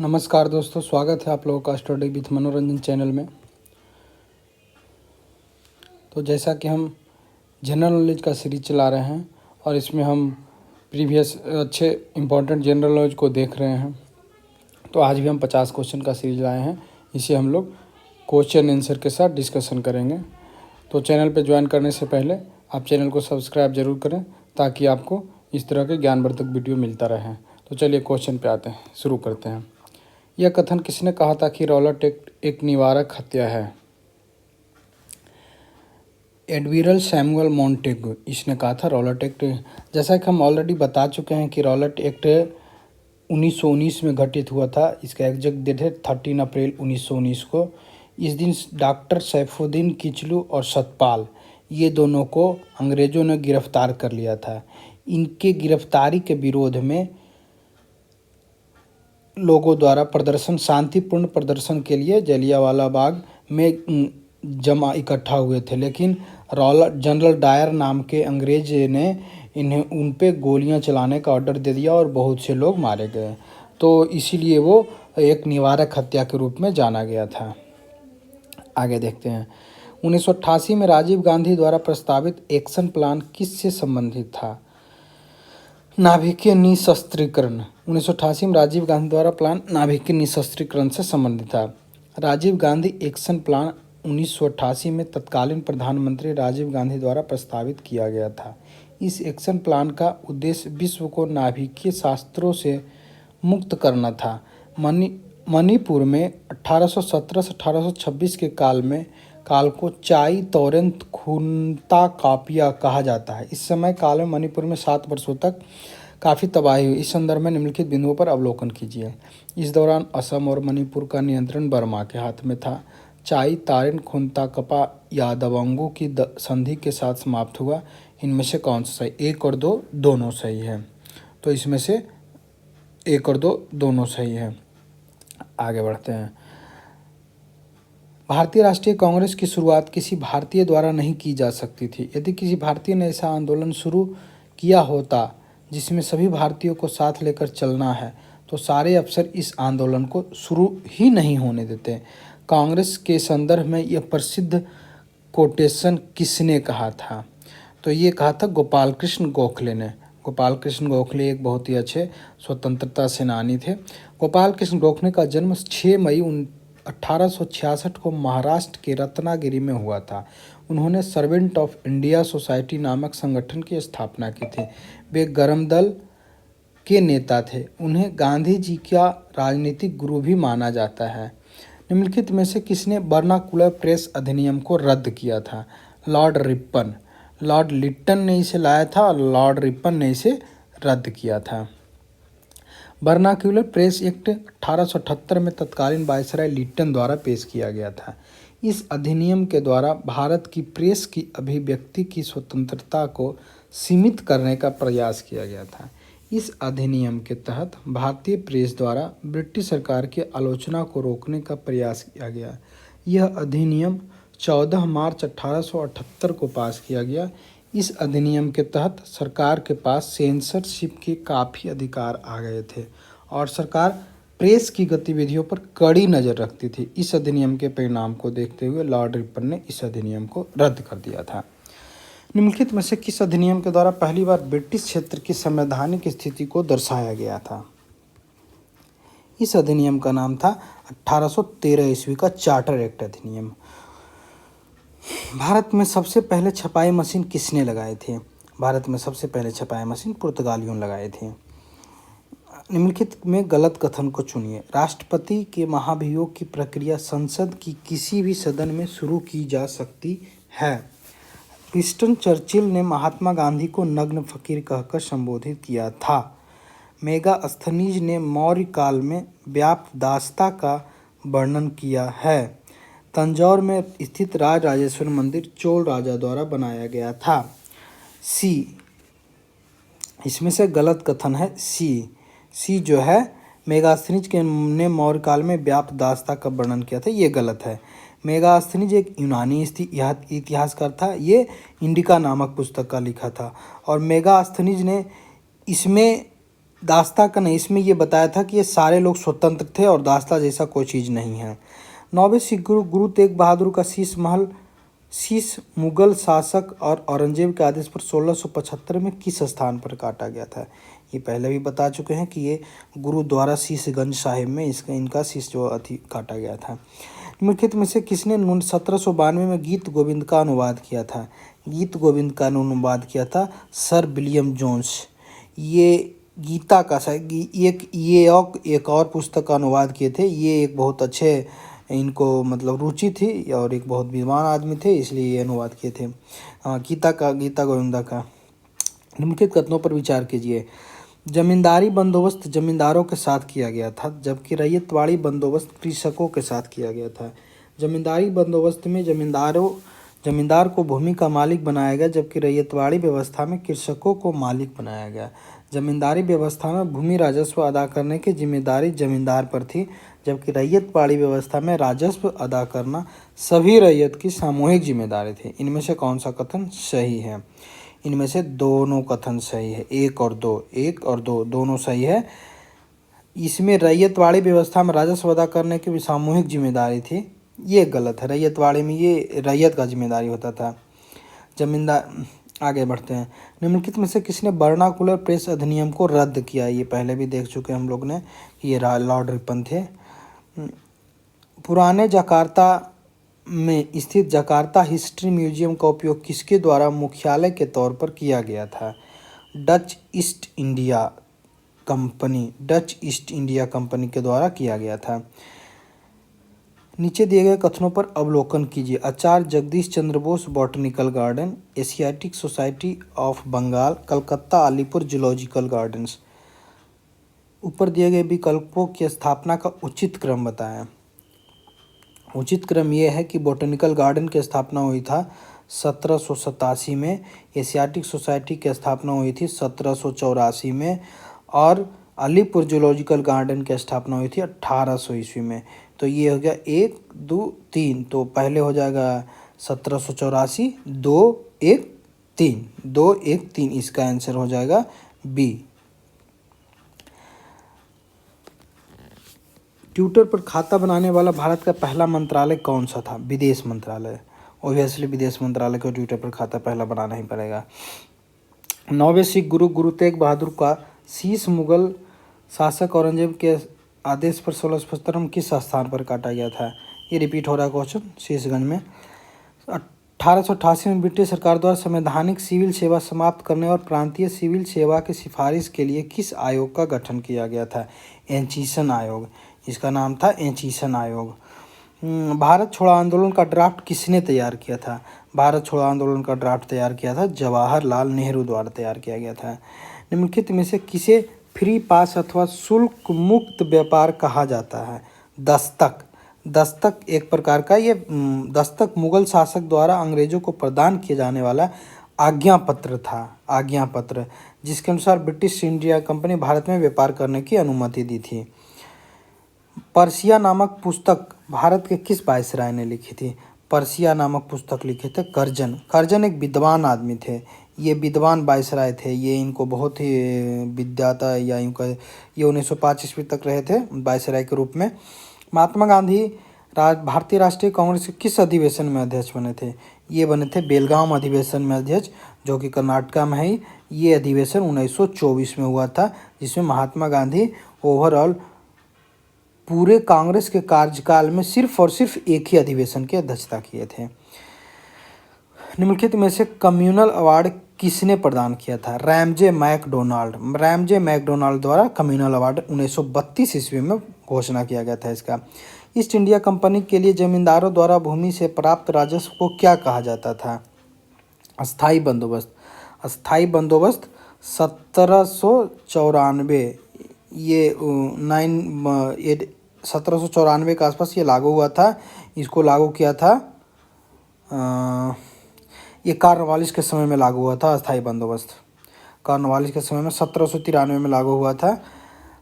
नमस्कार दोस्तों, स्वागत है आप लोगों का स्टडी विथ मनोरंजन चैनल में। तो जैसा कि हम जनरल नॉलेज का सीरीज चला रहे हैं और इसमें हम प्रीवियस अच्छे इम्पोर्टेंट जनरल नॉलेज को देख रहे हैं, तो आज भी हम 50 क्वेश्चन का सीरीज लाए हैं। इसे हम लोग क्वेश्चन आंसर के साथ डिस्कशन करेंगे। तो चैनल पर ज्वाइन करने से पहले आप चैनल को सब्सक्राइब जरूर करें ताकि आपको इस तरह के ज्ञानवर्धक वीडियो मिलता रहे। तो चलिए क्वेश्चन पे आते हैं, शुरू करते हैं। यह कथन किसने कहा था कि रॉलेट एक निवारक हत्या है? एडमिरल सैमुअल मॉन्टेगू, इसने कहा था रॉलेट एक्ट। जैसा कि हम ऑलरेडी बता चुके हैं कि रॉलेट एक्ट 1919 में घटित हुआ था। इसका एग्जैक्ट डेट है 13 अप्रैल 1919 को। इस दिन डॉक्टर सैफुद्दीन किचलू और सतपाल, ये दोनों को अंग्रेज़ों ने गिरफ्तार कर लिया था। इनके गिरफ्तारी के विरोध में लोगों द्वारा प्रदर्शन, शांतिपूर्ण प्रदर्शन के लिए जलियांवाला बाग में जमा इकट्ठा हुए थे, लेकिन जनरल डायर नाम के अंग्रेज ने उन पे गोलियां चलाने का ऑर्डर दे दिया और बहुत से लोग मारे गए। तो इसीलिए वो एक निवारक हत्या के रूप में जाना गया था। आगे देखते हैं। 1988 में राजीव गांधी द्वारा प्रस्तावित एक्शन प्लान किससे संबंधित था? नाभिकीय निशस्त्रीकरण। 1988 में राजीव गांधी द्वारा प्लान नाभिकीय निशस्त्रीकरण से संबंधित था। राजीव गांधी एक्शन प्लान 1988 में तत्कालीन प्रधानमंत्री राजीव गांधी द्वारा प्रस्तावित किया गया था। इस एक्शन प्लान का उद्देश्य विश्व को नाभिकीय शस्त्रों से मुक्त करना था। मणिपुर में 1817 से 1826 के काल को चाई तोरेंत खुनता कापिया कहा जाता है। इस समय काल में मणिपुर में 7 वर्षों तक काफ़ी तबाही हुई। इस संदर्भ में निम्नलिखित बिंदुओं पर अवलोकन कीजिए। इस दौरान असम और मणिपुर का नियंत्रण बर्मा के हाथ में था। चाई तारेन खुनताकपा यादवांगों की संधि के साथ समाप्त हुआ। इनमें से कौन सा सही? 1 और 2 दोनों सही है। तो इसमें से 1 और 2 दोनों सही है। आगे बढ़ते हैं। भारतीय राष्ट्रीय कांग्रेस की शुरुआत किसी भारतीय द्वारा नहीं की जा सकती थी। यदि किसी भारतीय ने ऐसा आंदोलन शुरू किया होता जिसमें सभी भारतीयों को साथ लेकर चलना है, तो सारे अफसर इस आंदोलन को शुरू ही नहीं होने देते। कांग्रेस के संदर्भ में यह प्रसिद्ध कोटेशन किसने कहा था? तो ये कहा था गोपाल कृष्ण गोखले ने। गोपाल कृष्ण गोखले एक बहुत ही अच्छे स्वतंत्रता सेनानी थे। गोपाल कृष्ण गोखले का जन्म 6 मई 1866 को महाराष्ट्र के रत्नागिरी में हुआ था। उन्होंने सर्वेंट ऑफ इंडिया सोसाइटी नामक संगठन की स्थापना की थी। वे गरम दल के नेता थे। उन्हें गांधी जी का राजनीतिक गुरु भी माना जाता है। निम्नलिखित में से किसने वर्नाकुलर प्रेस अधिनियम को रद्द किया था? Lord Ripon. लॉर्ड लिट्टन ने इसे लाया था और लॉर्ड रिपन ने इसे रद्द किया था। वर्नाक्यूलर प्रेस एक्ट 1878 में तत्कालीन वायसराय लिट्टन द्वारा पेश किया गया था। इस अधिनियम के द्वारा भारत की प्रेस की अभिव्यक्ति की स्वतंत्रता को सीमित करने का प्रयास किया गया था। इस अधिनियम के तहत भारतीय प्रेस द्वारा ब्रिटिश सरकार की आलोचना को रोकने का प्रयास किया गया। यह अधिनियम 14 मार्च 1878 को पास किया गया। इस अधिनियम के तहत सरकार के पास सेंसरशिप के काफ़ी अधिकार आ गए थे और सरकार प्रेस की गतिविधियों पर कड़ी नज़र रखती थी। इस अधिनियम के परिणाम को देखते हुए लॉर्ड रिपन ने इस अधिनियम को रद्द कर दिया था। निम्नलिखित में से किस अधिनियम के द्वारा पहली बार ब्रिटिश क्षेत्र की संवैधानिक स्थिति को दर्शाया गया था? इस अधिनियम का नाम था 1813 ईस्वी का चार्टर एक्ट अधिनियम। भारत में सबसे पहले छपाई मशीन किसने लगाए थे? भारत में सबसे पहले छपाई मशीन पुर्तगालियों ने लगाए थे। निम्नलिखित में गलत कथन को चुनिए। राष्ट्रपति के महाभियोग की प्रक्रिया संसद की किसी भी सदन में शुरू की जा सकती है। विंस्टन चर्चिल ने महात्मा गांधी को नग्न फकीर कहकर संबोधित किया था। मेगास्थनीज ने मौर्य काल में व्यापदास्ता का वर्णन किया है। तंजौर में स्थित राज राजेश्वर मंदिर चोल राजा द्वारा बनाया गया था। सी, इसमें से गलत कथन है सी जो है मेगास्थनीज ने मौर्य काल में व्यापदास्ता का वर्णन किया था, ये गलत है। मेगास्थनीज एक यूनानी इतिहासकार था। ये इंडिका नामक पुस्तक का लिखा था और मेगास्थनीज ने इसमें दास्ता का नहीं, इसमें ये बताया था कि ये सारे लोग स्वतंत्र थे और दास्ता जैसा कोई चीज़ नहीं है। 9वें सिख गुरु गुरु तेग बहादुर का शीश मुगल शासक और औरंगजेब के आदेश पर 1675 में किस स्थान पर काटा गया था? ये पहले भी बता चुके हैं कि ये गुरुद्वारा शीशगंज साहिब में इनका शीश जो काटा गया था। निम्नलिखित में से किसने 1792 में गीत गोविंद का अनुवाद किया था? गीत गोविंद का अनुवाद किया था सर विलियम जोन्स। ये गीता का एक और पुस्तक का अनुवाद किए थे। ये एक बहुत अच्छे इनको मतलब रुचि थी और एक बहुत विद्वान आदमी थे, इसलिए ये अनुवाद किए थे गीता गोविंदा का। निम्नलिखित कथनों पर विचार कीजिए। जमींदारी बंदोबस्त जमींदारों के साथ किया गया था, जबकि रैयतवाड़ी बंदोबस्त कृषकों के साथ किया गया था। जमींदारी बंदोबस्त में जमींदार को भूमि का मालिक बनाया गया, जबकि रैयतवाड़ी व्यवस्था में कृषकों को मालिक बनाया गया। जमींदारी व्यवस्था में भूमि राजस्व अदा करने की जिम्मेदारी जमींदार पर थी, जबकि रैयतवाड़ी व्यवस्था में राजस्व अदा करना सभी रैयत की सामूहिक जिम्मेदारी थी। इनमें से कौन सा कथन सही है? इनमें से दोनों कथन सही है, 1 और 2 दोनों सही है। इसमें रैयतवाड़ी व्यवस्था में राजस्व अदा करने की भी सामूहिक जिम्मेदारी थी, ये गलत है। रैयतवाड़ी में ये रैयत का जिम्मेदारी होता था, जमींदार। आगे बढ़ते हैं। निम्नलिखित में से किसने वर्नाकुलर प्रेस अधिनियम को रद्द किया? ये पहले भी देख चुके हैं हम लोग ने, ये लॉर्ड रिपन थे। पुराने जकार्ता में स्थित जकार्ता हिस्ट्री म्यूजियम का उपयोग किसके द्वारा मुख्यालय के तौर पर किया गया था? डच ईस्ट इंडिया कंपनी के द्वारा किया गया था। नीचे दिए गए कथनों पर अवलोकन कीजिए। Acharya Jagadish Chandra Bose botanical garden, Asiatic Society of Bengal, Calcutta Alipore zoological gardens. ऊपर दिए गए विकल्पों की स्थापना का उचित क्रम बताएं। उचित क्रम यह है कि बॉटनिकल गार्डन की स्थापना हुई था 1787 में, एशियाटिक सोसाइटी की स्थापना हुई थी 1784 में और अलीपुर जूलॉजिकल गार्डन की स्थापना हुई थी 1800 ईस्वी में। तो ये हो गया 1, 2, 3। तो पहले हो जाएगा 1784, 2, 1, 3, 2, 1, 3। इसका आंसर हो जाएगा बी। ट्विटर पर खाता बनाने वाला भारत का पहला मंत्रालय कौन सा था? विदेश मंत्रालय। ऑब्वियसली विदेश मंत्रालय को ट्विटर पर खाता पहला बनाना ही पड़ेगा। 9वें सिख गुरु गुरु तेग बहादुर का शीश मुगल शासक औरंगजेब के आदेश पर 1675 में किस स्थान पर काटा गया था? ये रिपीट हो रहा है क्वेश्चन, शीशगंज में। 1888 में ब्रिटिश सरकार द्वारा संवैधानिक सिविल सेवा समाप्त करने और प्रांतीय सिविल सेवा की सिफारिश के लिए किस आयोग का गठन किया गया था? एंचीसन आयोग। इसका नाम था एंचीसन आयोग। भारत छोड़ो आंदोलन का ड्राफ्ट किसने तैयार किया था? भारत छोड़ो आंदोलन का ड्राफ्ट तैयार किया था जवाहरलाल नेहरू द्वारा तैयार किया गया था। निम्नलिखित में से किसे फ्री पास अथवा शुल्क मुक्त व्यापार कहा जाता है? दस्तक एक प्रकार का ये दस्तक मुगल शासक द्वारा अंग्रेजों को प्रदान किया जाने वाला आज्ञा पत्र था, आज्ञा पत्र, जिसके अनुसार ब्रिटिश इंडिया कंपनी भारत में व्यापार करने की अनुमति दी थी। पर्सिया नामक पुस्तक भारत के किस वायसराय ने लिखी थी? पर्सिया नामक पुस्तक लिखे थे कर्जन एक विद्वान आदमी थे, ये विद्वान वायसराय थे। ये इनको बहुत ही विद्याता या यूँ कहे ये 1905 ईस्वी तक रहे थे वायसराय के रूप में। महात्मा गांधी भारतीय राष्ट्रीय कांग्रेस के किस अधिवेशन में अध्यक्ष बने थे? ये बने थे बेलगाम अधिवेशन में अध्यक्ष, जो कि कर्नाटका में है। ये अधिवेशन 1924 में हुआ था, जिसमें महात्मा गांधी ओवरऑल पूरे कांग्रेस के कार्यकाल में सिर्फ और सिर्फ एक ही अधिवेशन की अध्यक्षता किए थे। निम्नलिखित में से कम्युनल अवार्ड किसने प्रदान किया था? रैमजे मैकडोनाल्ड द्वारा कम्युनल अवार्ड 1932 ईस्वी में घोषणा किया गया था इसका। ईस्ट इंडिया कंपनी के लिए जमींदारों द्वारा भूमि से प्राप्त राजस्व को क्या कहा जाता था? अस्थाई बंदोबस्त। अस्थाई बंदोबस्त 1794 ये 1794 के आसपास ये लागू हुआ था। इसको लागू किया था ये कॉर्नवालिस के समय में लागू हुआ था। अस्थाई बंदोबस्त कॉर्नवालिस के समय में 1793 में लागू हुआ था।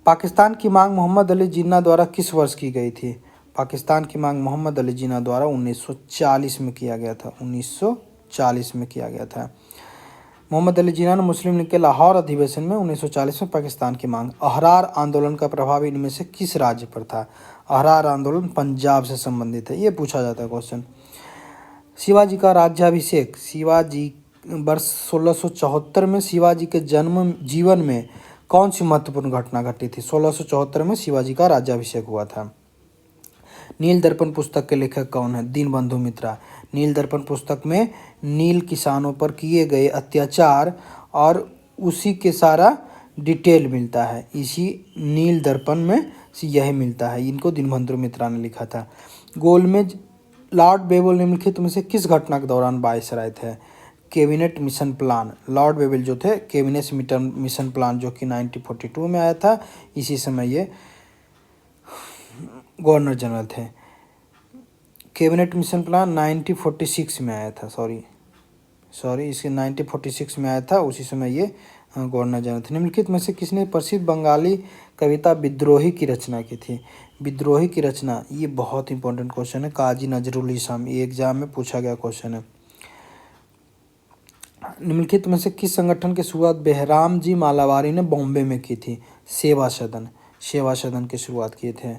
पाकिस्तान की मांग मोहम्मद अली जिन्ना द्वारा किस वर्ष की गई थी? पाकिस्तान की मांग मोहम्मद अली जिन्ना द्वारा 1940 में किया गया था। 1940 में किया गया था। मोहम्मद अली जिन्ना ने मुस्लिम लीग के लाहौर अधिवेशन में 1940 में पाकिस्तान की मांग। अहरार आंदोलन का प्रभाव इनमें से किस राज्य पर था? अहरार आंदोलन पंजाब से संबंधित है, ये पूछा जाता है क्वेश्चन। शिवाजी का राज्याभिषेक। शिवाजी वर्ष 1674 में शिवाजी के जीवन में कौन सी महत्वपूर्ण घटना घटी थी? 1674 में शिवाजी का राज्याभिषेक हुआ था। नील दर्पण पुस्तक के लेखक कौन है? दीनबंधु मित्रा। नील दर्पण पुस्तक में नील किसानों पर किए गए अत्याचार और उसी के सारा डिटेल मिलता है, इसी नील दर्पण में यही मिलता है। इनको दीनबंधु मित्रा ने लिखा था। गोलमेज लॉर्ड बेबल निम्नलिखित में से किस घटना के दौरान वायसराय थे? Cabinet mission plan. Lord Wavell जो थे कैबिनेट मिशन प्लान जो कि 1942 में आया था, इसी समय ये गवर्नर जनरल थे। कैबिनेट मिशन प्लान 1946 में आया था, सॉरी इसके 1946 में आया था, उसी समय ये गवर्नर जनरल थे। निम्नलिखित में से किसने प्रसिद्ध बंगाली कविता विद्रोही की रचना की थी? विद्रोही की रचना, ये बहुत इंपॉर्टेंट क्वेश्चन है। काजी नजरुल इस्लाम, ये एग्जाम में पूछा गया क्वेश्चन है। निम्नलिखित में से किस संगठन की शुरुआत बेहराम जी मालावारी ने बॉम्बे में की थी? सेवा सदन की शुरुआत किए थे।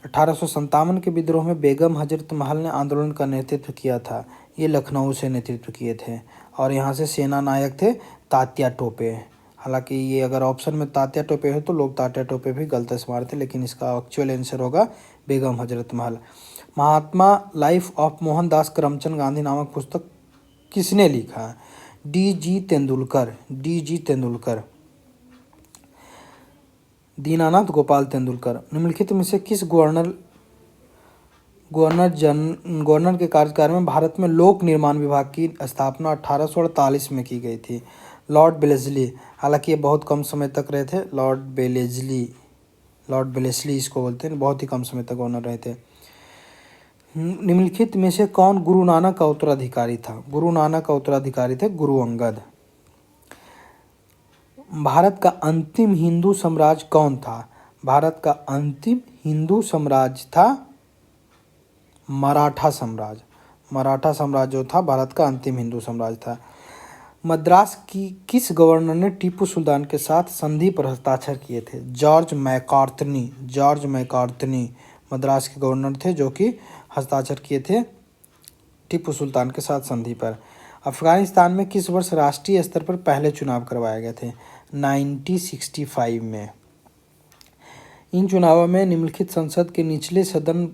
1857 के विद्रोह में बेगम हजरत महल ने आंदोलन का नेतृत्व किया था, ये लखनऊ से नेतृत्व किए थे और यहाँ से सेना नायक थे तात्या टोपे। हालांकि ये अगर ऑप्शन में तात्या टोपे है तो लोग तात्या टोपे भी गलत से मारते, लेकिन इसका एक्चुअल आंसर होगा बेगम हजरत महल। महात्मा लाइफ ऑफ मोहनदास करमचंद गांधी नामक पुस्तक किसने लिखा? डी.जी. तेंदुलकर। दीनानाथ गोपाल तेंदुलकर। निम्नलिखित में से किस गवर्नर के कार्यकाल में भारत में लोक निर्माण विभाग की स्थापना 1848 में की गई थी? Lord Wellesley. हालांकि ये बहुत कम समय तक रहे थे, लॉर्ड वेलेस्ली इसको बोलते हैं, बहुत ही कम समय तक गवर्नर रहे थे। निम्नलिखित में से कौन गुरु नानक का उत्तराधिकारी था? गुरु नानक का उत्तराधिकारी थे गुरु अंगद। भारत का अंतिम हिंदू साम्राज्य कौन था? भारत का अंतिम हिंदू साम्राज्य था मराठा साम्राज्य। मराठा साम्राज्य जो था भारत का अंतिम हिंदू साम्राज्य था। मद्रास की किस गवर्नर ने टीपू सुल्तान के साथ संधि पर हस्ताक्षर किए थे? जॉर्ज मैकार्थनी मद्रास के गवर्नर थे जो कि हस्ताक्षर किए थे टीपू सुल्तान के साथ संधि पर। अफगानिस्तान में किस वर्ष राष्ट्रीय स्तर पर पहले चुनाव करवाए गए थे? 1965 में। इन चुनावों में निम्नलिखित संसद के निचले सदन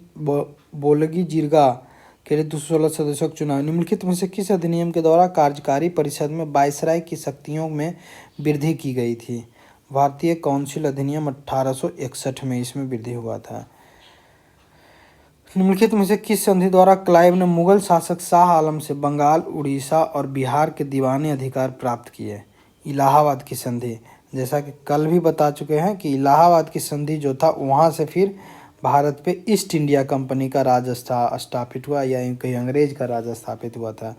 बोलगी जिरगा के लिए 216 सदस्यों का चुनाव। निम्नलिखित में से किस अधिनियम के द्वारा कार्यकारी परिषद में वायसराय की शक्तियों में वृद्धि की गई थी? भारतीय काउंसिल अधिनियम 1861 में इसमें वृद्धि हुआ था। निम्नलिखित में से किस संधि द्वारा क्लाइव ने मुगल शासक शाह आलम से बंगाल, उड़ीसा और बिहार के दीवानी अधिकार प्राप्त किए? इलाहाबाद की संधि। जैसा कि कल भी बता चुके हैं कि इलाहाबाद की संधि जो था, वहाँ से फिर भारत पे ईस्ट इंडिया कंपनी का राज स्थापित हुआ, या यूँ कहीं अंग्रेज का राज स्थापित हुआ था,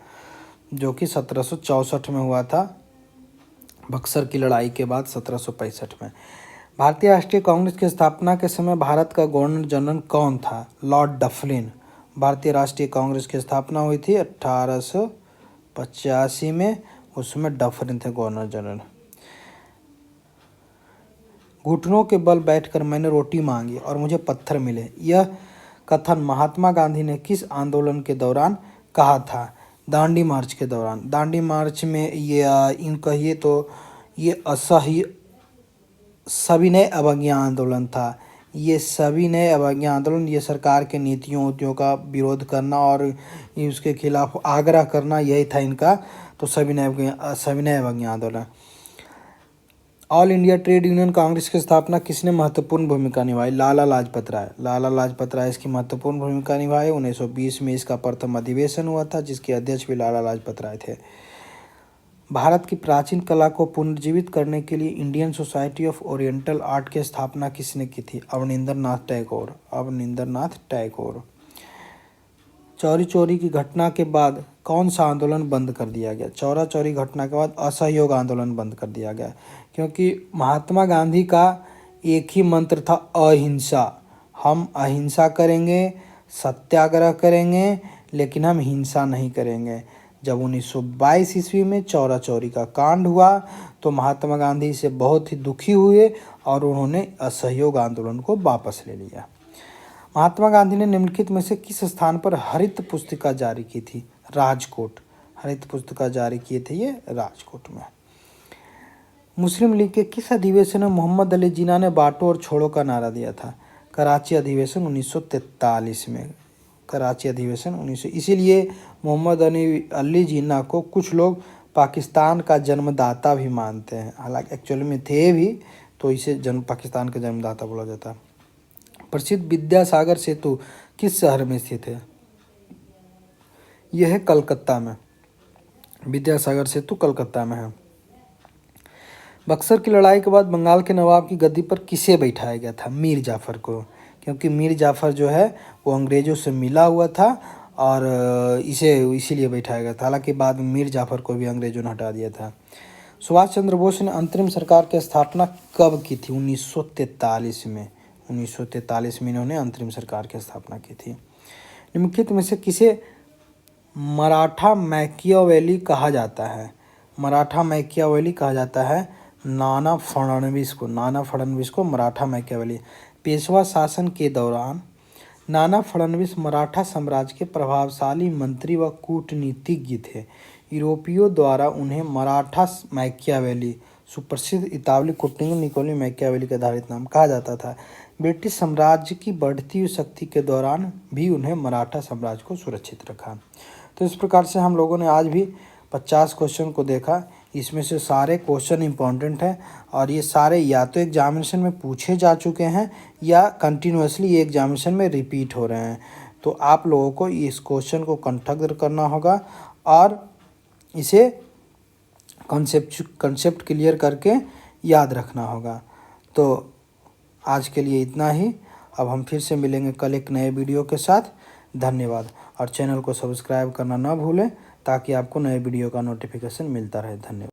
जो कि 1764 में हुआ था, बक्सर की लड़ाई के बाद 1765 में। भारतीय राष्ट्रीय कांग्रेस की स्थापना के समय भारत का गवर्नर जनरल कौन था? लॉर्ड डफलिन। भारतीय राष्ट्रीय कांग्रेस की स्थापना हुई थी 1885 में, उसमें डफलिन थे गवर्नर जनरल। घुटनों के बल बैठकर मैंने रोटी मांगी और मुझे पत्थर मिले, यह कथन महात्मा गांधी ने किस आंदोलन के दौरान कहा था? दांडी मार्च के दौरान। दांडी मार्च में ये इन कहिए तो ये असह्य सविनय अवज्ञा आंदोलन था। ये सविनय अवज्ञा आंदोलन, ये सरकार के नीतियों का विरोध करना और उसके खिलाफ आग्रह करना, यही था इनका। तो सविनय अवज्ञा आंदोलन। All India trade union Congress की स्थापना किसने महत्वपूर्ण भूमिका निभाई? लाला लाजपत राय इसकी महत्वपूर्ण भूमिका निभाई। 1920 में इसका प्रथम अधिवेशन हुआ था, जिसके अध्यक्ष भी लाला लाजपत राय थे। भारत की प्राचीन कला को पुनर्जीवित करने के लिए Indian society of oriental art की स्थापना किसने की थी? अवनिंद्रनाथ टैगोर। चौरी चौरी की घटना के बाद कौन सा आंदोलन बंद कर दिया गया? चौरा चौरी घटना के बाद असहयोग आंदोलन बंद कर दिया गया, क्योंकि महात्मा गांधी का एक ही मंत्र था, अहिंसा। हम अहिंसा करेंगे, सत्याग्रह करेंगे, लेकिन हम हिंसा नहीं करेंगे। जब 1922 ईस्वी में चौरा चौरी का कांड हुआ तो महात्मा गांधी इसे बहुत ही दुखी हुए और उन्होंने असहयोग आंदोलन को वापस ले लिया। महात्मा गांधी ने निम्नलिखित में से किस स्थान पर हरित पुस्तिका जारी की थी? राजकोट। हरित पुस्तिका जारी किए थे ये राजकोट में। मुस्लिम लीग के किस अधिवेशन में मोहम्मद अली जिन्ना ने बांटो और छोड़ो का नारा दिया था? कराची अधिवेशन 1943 में। कराची अधिवेशन 1900। इसीलिए मोहम्मद अली जिन्ना को कुछ लोग पाकिस्तान का जन्मदाता भी मानते हैं, हालांकि एक्चुअली में थे भी, तो इसे पाकिस्तान का जन्मदाता बोला जाता है। प्रसिद्ध विद्यासागर सेतु किस शहर में स्थित है? यह है कलकत्ता में। विद्यासागर सेतु कलकत्ता में है। बक्सर की लड़ाई के बाद बंगाल के नवाब की गद्दी पर किसे बैठाया गया था? मीर जाफ़र को, क्योंकि मीर जाफ़र जो है वो अंग्रेज़ों से मिला हुआ था और इसीलिए बैठाया गया था। हालांकि बाद में मीर जाफ़र को भी अंग्रेज़ों ने हटा दिया था। सुभाष चंद्र बोस ने अंतरिम सरकार की स्थापना कब की थी? 1943 में। 1943 में इन्होंने अंतरिम सरकार की स्थापना की थी। निम्नलिखित में से किसे मराठा मैकियावेली कहा जाता है? मराठा मैकियावेली कहा जाता है नाना फडणवीस को। नाना फडणवीस को मराठा मैकियावेली। पेशवा शासन के दौरान नाना फडणवीस मराठा साम्राज्य के प्रभावशाली मंत्री व कूटनीतिज्ञ थे। यूरोपियों द्वारा उन्हें मराठा मैकियावेली, सुप्रसिद्ध इतालवी कूटनीतिज्ञ निकोलो मैकियावेली का आधारित नाम कहा जाता था। ब्रिटिश साम्राज्य की बढ़ती हुई शक्ति के दौरान भी उन्हें मराठा साम्राज्य को सुरक्षित रखा। तो इस प्रकार से हम लोगों ने आज भी 50 क्वेश्चन को देखा। इसमें से सारे क्वेश्चन इंपॉर्टेंट हैं और ये सारे या तो एग्जामिनेशन में पूछे जा चुके हैं या कंटिन्यूसली ये एग्जामिनेशन में रिपीट हो रहे हैं। तो आप लोगों को इस क्वेश्चन को कंठस्थ करना होगा और इसे कंसेप्ट क्लियर करके याद रखना होगा। तो आज के लिए इतना ही। अब हम फिर से मिलेंगे कल एक नए वीडियो के साथ। धन्यवाद। और चैनल को सब्सक्राइब करना ना भूलें ताकि आपको नए वीडियो का नोटिफिकेशन मिलता रहे। धन्यवाद।